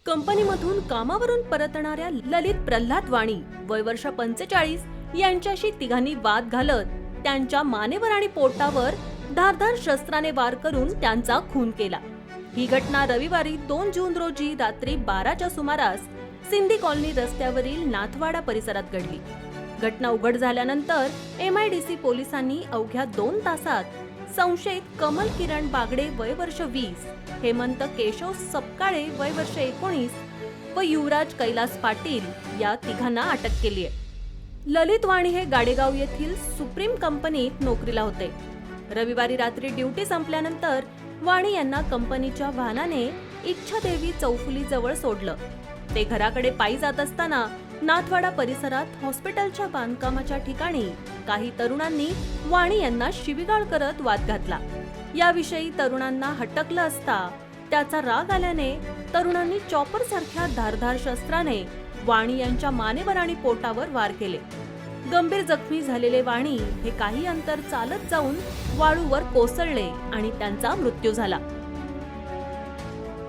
कंपनीमधून कामावरून परतणाऱ्या ललित प्रल्हाद वाणी वय वर्ष 45 यांच्याशी तिघांनी वाद घालत त्यांच्या मानेवर आणि पोटावर धारदार शस्त्राने वार करून त्यांचा खून केला। ही घटना रविवारी 2 जून रोजी रात्री 12च्या सुमारास सिंधी कॉलनी रस्त्यावरील नाथवाडा परिसरात घडली। घटना उघड झाल्यानंतर MIDC पोलिसांनी अवघ्या 2 तासात संशयित कमल किरण बागडे वय वर्ष 20, हेमंत केशव सपकाळे वय वर्ष 19 व युवराज कैलास पाटील या तिघांना अटक केली आहे। ललित वाणी हे गाडेगाव येथील सुप्रीम कंपनीत नोकरीला होते। रविवारी रात्री ड्युटी संपल्यानंतर वाणी यांना कंपनीच्या वाहनाने इच्छादेवी चौफुली जवळ सोडलं। ते घराकडे पायी जात असताना नाथवाडा परिसरात हॉस्पिटलच्या बांधकामाच्या ठिकाणी काही तरुणांनी वाणी यांना शिवीगाळ करत वाद घातला। याविषयी तरुणांना हटकलं असता त्याचा राग आल्याने तरुणांनी चॉपर सारख्या धारदार शस्त्राने वाणी यांच्या मानेवर आणि पोटावर वार केले। गंभीर जखमी झालेले वाणी हे काही अंतर चालत जाऊन वाळूवर कोसळले आणि त्यांचा मृत्यू झाला।